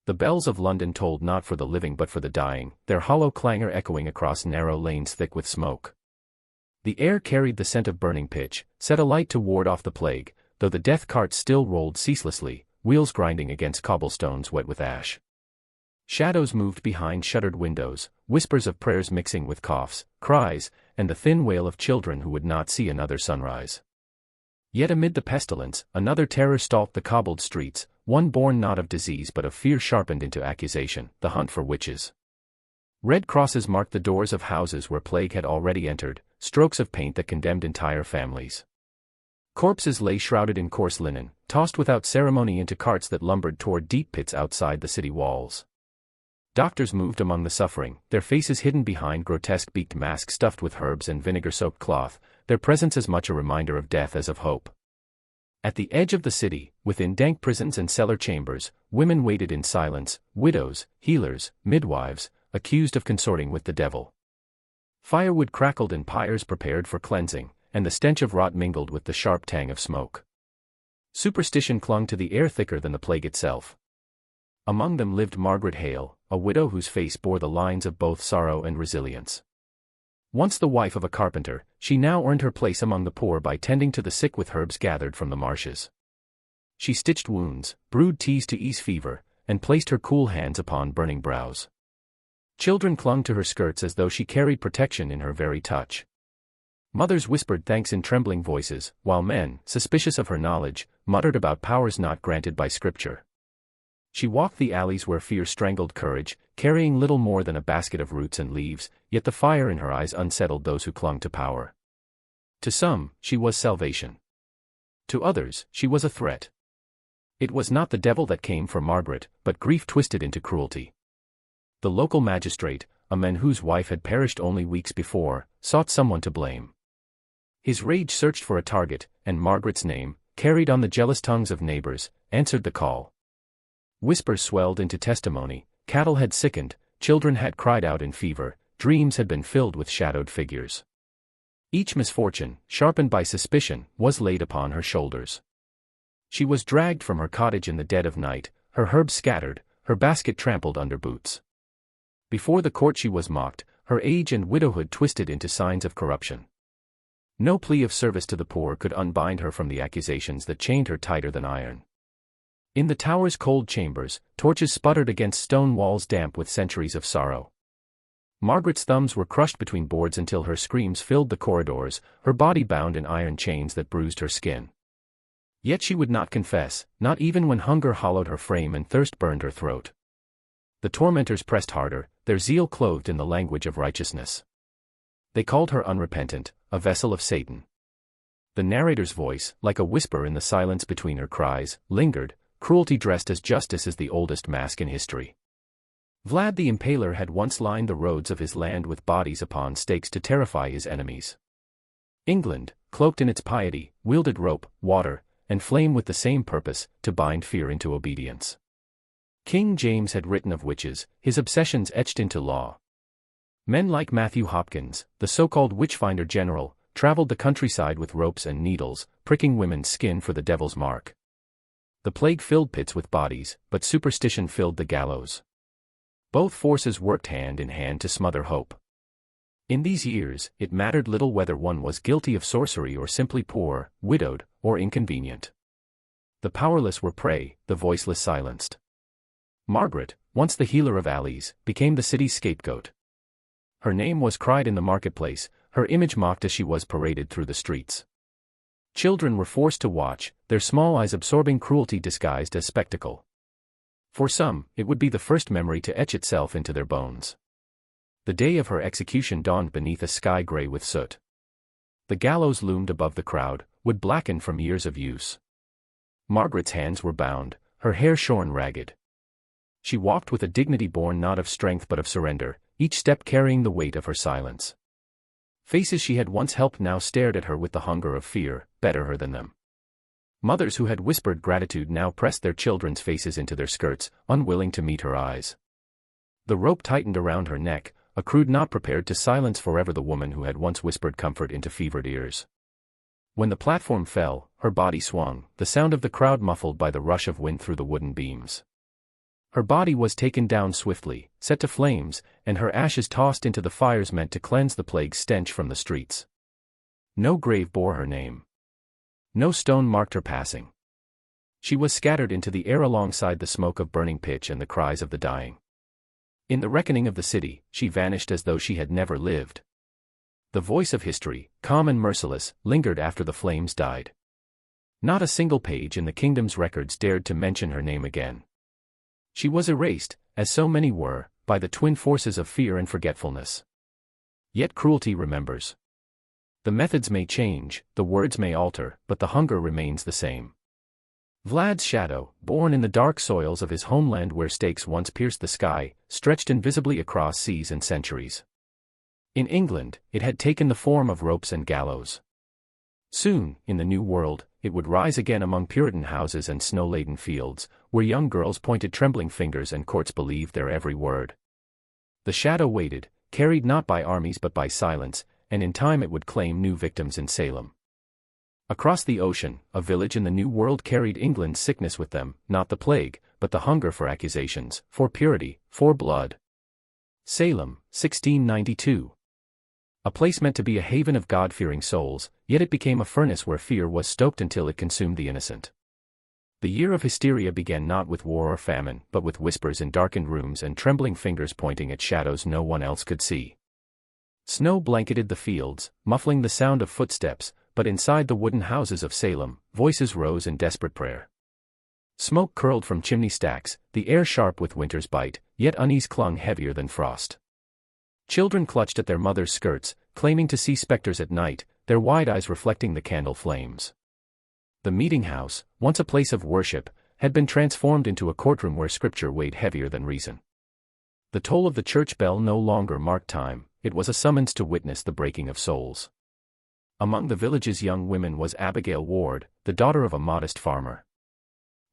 The bells of London tolled not for the living but for the dying, their hollow clangor echoing across narrow lanes thick with smoke. The air carried the scent of burning pitch, set alight to ward off the plague, though the death carts still rolled ceaselessly, wheels grinding against cobblestones wet with ash. Shadows moved behind shuttered windows, whispers of prayers mixing with coughs, cries, and the thin wail of children who would not see another sunrise. Yet amid the pestilence, another terror stalked the cobbled streets, one born not of disease but of fear sharpened into accusation, the hunt for witches. Red crosses marked the doors of houses where plague had already entered, strokes of paint that condemned entire families. Corpses lay shrouded in coarse linen, tossed without ceremony into carts that lumbered toward deep pits outside the city walls. Doctors moved among the suffering, their faces hidden behind grotesque beaked masks stuffed with herbs and vinegar-soaked cloth, their presence as much a reminder of death as of hope. At the edge of the city, within dank prisons and cellar chambers, women waited in silence, widows, healers, midwives, accused of consorting with the devil. Firewood crackled in pyres prepared for cleansing, and the stench of rot mingled with the sharp tang of smoke. Superstition clung to the air thicker than the plague itself. Among them lived Margaret Hale, a widow whose face bore the lines of both sorrow and resilience. Once the wife of a carpenter, she now earned her place among the poor by tending to the sick with herbs gathered from the marshes. She stitched wounds, brewed teas to ease fever, and placed her cool hands upon burning brows. Children clung to her skirts as though she carried protection in her very touch. Mothers whispered thanks in trembling voices, while men, suspicious of her knowledge, muttered about powers not granted by Scripture. She walked the alleys where fear strangled courage, carrying little more than a basket of roots and leaves, yet the fire in her eyes unsettled those who clung to power. To some, she was salvation. To others, she was a threat. It was not the devil that came for Margaret, but grief twisted into cruelty. The local magistrate, a man whose wife had perished only weeks before, sought someone to blame. His rage searched for a target, and Margaret's name, carried on the jealous tongues of neighbors, answered the call. Whispers swelled into testimony, cattle had sickened, children had cried out in fever, dreams had been filled with shadowed figures. Each misfortune, sharpened by suspicion, was laid upon her shoulders. She was dragged from her cottage in the dead of night, her herbs scattered, her basket trampled under boots. Before the court she was mocked, her age and widowhood twisted into signs of corruption. No plea of service to the poor could unbind her from the accusations that chained her tighter than iron. In the tower's cold chambers, torches sputtered against stone walls damp with centuries of sorrow. Margaret's thumbs were crushed between boards until her screams filled the corridors, her body bound in iron chains that bruised her skin. Yet she would not confess, not even when hunger hollowed her frame and thirst burned her throat. The tormentors pressed harder, their zeal clothed in the language of righteousness. They called her unrepentant, a vessel of Satan. The narrator's voice, like a whisper in the silence between her cries, lingered, cruelty dressed as justice is the oldest mask in history. Vlad the Impaler had once lined the roads of his land with bodies upon stakes to terrify his enemies. England, cloaked in its piety, wielded rope, water, and flame with the same purpose, to bind fear into obedience. King James had written of witches, his obsessions etched into law. Men like Matthew Hopkins, the so-called witchfinder general, traveled the countryside with ropes and needles, pricking women's skin for the devil's mark. The plague filled pits with bodies, but superstition filled the gallows. Both forces worked hand in hand to smother hope. In these years, it mattered little whether one was guilty of sorcery or simply poor, widowed, or inconvenient. The powerless were prey, the voiceless silenced. Margaret, once the healer of alleys, became the city's scapegoat. Her name was cried in the marketplace, her image mocked as she was paraded through the streets. Children were forced to watch, their small eyes absorbing cruelty disguised as spectacle. For some, it would be the first memory to etch itself into their bones. The day of her execution dawned beneath a sky gray with soot. The gallows loomed above the crowd, wood blackened from years of use. Margaret's hands were bound, her hair shorn ragged. She walked with a dignity born not of strength but of surrender, each step carrying the weight of her silence. Faces she had once helped now stared at her with the hunger of fear, better her than them. Mothers who had whispered gratitude now pressed their children's faces into their skirts, unwilling to meet her eyes. The rope tightened around her neck, a crude knot prepared to silence forever the woman who had once whispered comfort into fevered ears. When the platform fell, her body swung, the sound of the crowd muffled by the rush of wind through the wooden beams. Her body was taken down swiftly, set to flames, and her ashes tossed into the fires meant to cleanse the plague stench from the streets. No grave bore her name. No stone marked her passing. She was scattered into the air alongside the smoke of burning pitch and the cries of the dying. In the reckoning of the city, she vanished as though she had never lived. The voice of history, calm and merciless, lingered after the flames died. Not a single page in the kingdom's records dared to mention her name again. She was erased, as so many were, by the twin forces of fear and forgetfulness. Yet cruelty remembers. The methods may change, the words may alter, but the hunger remains the same. Vlad's shadow, born in the dark soils of his homeland where stakes once pierced the sky, stretched invisibly across seas and centuries. In England, it had taken the form of ropes and gallows. Soon, in the New World, it would rise again among Puritan houses and snow-laden fields, where young girls pointed trembling fingers and courts believed their every word. The shadow waited, carried not by armies but by silence, and in time it would claim new victims in Salem. Across the ocean, a village in the New World carried England's sickness with them, not the plague, but the hunger for accusations, for purity, for blood. Salem, 1692. A place meant to be a haven of God-fearing souls, yet it became a furnace where fear was stoked until it consumed the innocent. The year of hysteria began not with war or famine, but with whispers in darkened rooms and trembling fingers pointing at shadows no one else could see. Snow blanketed the fields, muffling the sound of footsteps, but inside the wooden houses of Salem, voices rose in desperate prayer. Smoke curled from chimney stacks, the air sharp with winter's bite, yet unease clung heavier than frost. Children clutched at their mothers' skirts, claiming to see specters at night, their wide eyes reflecting the candle flames. The meeting house, once a place of worship, had been transformed into a courtroom where scripture weighed heavier than reason. The toll of the church bell no longer marked time, it was a summons to witness the breaking of souls. Among the village's young women was Abigail Ward, the daughter of a modest farmer.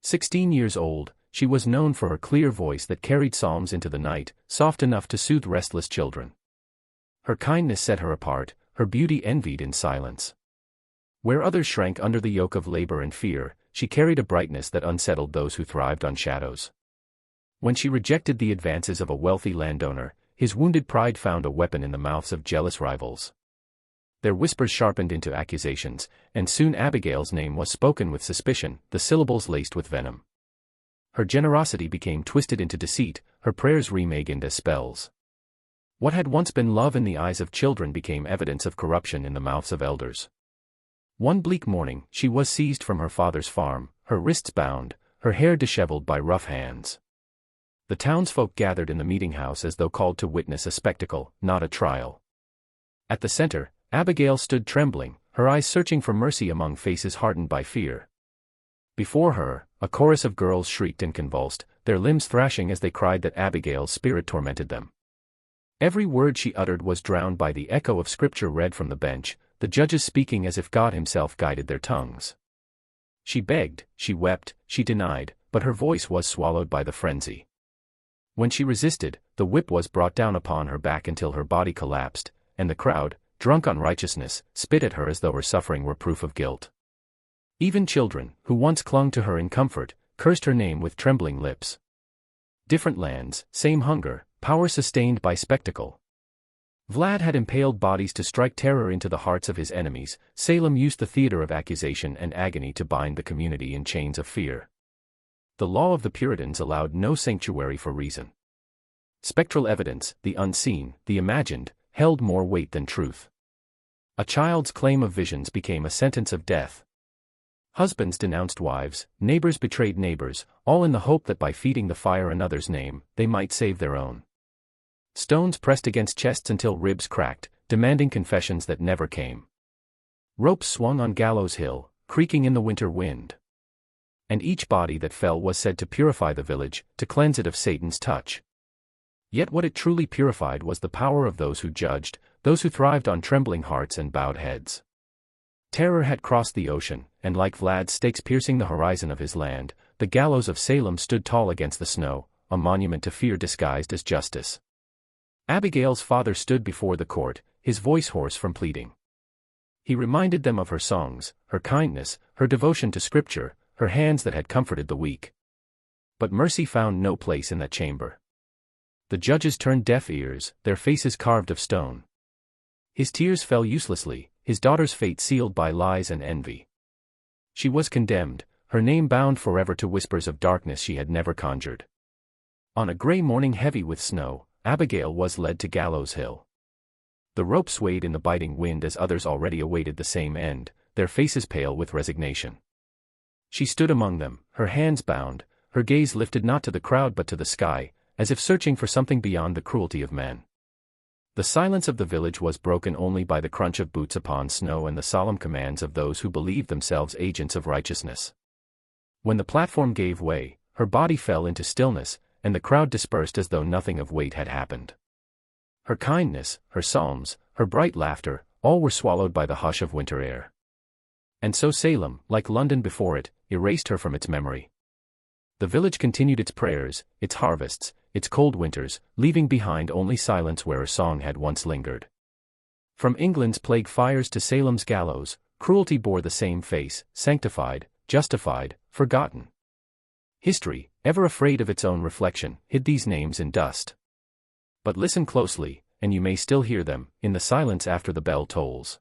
16 years old, she was known for her clear voice that carried psalms into the night, soft enough to soothe restless children. Her kindness set her apart, her beauty envied in silence. Where others shrank under the yoke of labor and fear, she carried a brightness that unsettled those who thrived on shadows. When she rejected the advances of a wealthy landowner, his wounded pride found a weapon in the mouths of jealous rivals. Their whispers sharpened into accusations, and soon Abigail's name was spoken with suspicion, the syllables laced with venom. Her generosity became twisted into deceit, her prayers reimagined as spells. What had once been love in the eyes of children became evidence of corruption in the mouths of elders. One bleak morning, she was seized from her father's farm, her wrists bound, her hair disheveled by rough hands. The townsfolk gathered in the meeting house as though called to witness a spectacle, not a trial. At the center, Abigail stood trembling, her eyes searching for mercy among faces hardened by fear. Before her, a chorus of girls shrieked and convulsed, their limbs thrashing as they cried that Abigail's spirit tormented them. Every word she uttered was drowned by the echo of scripture read from the bench, the judges speaking as if God himself guided their tongues. She begged, she wept, she denied, but her voice was swallowed by the frenzy. When she resisted, the whip was brought down upon her back until her body collapsed, and the crowd, drunk on righteousness, spit at her as though her suffering were proof of guilt. Even children, who once clung to her in comfort, cursed her name with trembling lips. Different lands, same hunger, power sustained by spectacle. Vlad had impaled bodies to strike terror into the hearts of his enemies. Salem used the theater of accusation and agony to bind the community in chains of fear. The law of the Puritans allowed no sanctuary for reason. Spectral evidence, the unseen, the imagined, held more weight than truth. A child's claim of visions became a sentence of death. Husbands denounced wives, neighbors betrayed neighbors, all in the hope that by feeding the fire another's name, they might save their own. Stones pressed against chests until ribs cracked, demanding confessions that never came. Ropes swung on Gallows Hill, creaking in the winter wind. And each body that fell was said to purify the village, to cleanse it of Satan's touch. Yet what it truly purified was the power of those who judged, those who thrived on trembling hearts and bowed heads. Terror had crossed the ocean, and like Vlad's stakes piercing the horizon of his land, the gallows of Salem stood tall against the snow, a monument to fear disguised as justice. Abigail's father stood before the court, his voice hoarse from pleading. He reminded them of her songs, her kindness, her devotion to scripture, her hands that had comforted the weak. But mercy found no place in that chamber. The judges turned deaf ears, their faces carved of stone. His tears fell uselessly, his daughter's fate sealed by lies and envy. She was condemned, her name bound forever to whispers of darkness she had never conjured. On a gray morning heavy with snow, Abigail was led to Gallows Hill. The rope swayed in the biting wind as others already awaited the same end, their faces pale with resignation. She stood among them, her hands bound, her gaze lifted not to the crowd but to the sky, as if searching for something beyond the cruelty of men. The silence of the village was broken only by the crunch of boots upon snow and the solemn commands of those who believed themselves agents of righteousness. When the platform gave way, her body fell into stillness, and the crowd dispersed as though nothing of weight had happened. Her kindness, her psalms, her bright laughter, all were swallowed by the hush of winter air. And so Salem, like London before it, erased her from its memory. The village continued its prayers, its harvests, its cold winters, leaving behind only silence where a song had once lingered. From England's plague fires to Salem's gallows, cruelty bore the same face, sanctified, justified, forgotten. History, ever afraid of its own reflection, hid these names in dust. But listen closely, and you may still hear them, in the silence after the bell tolls.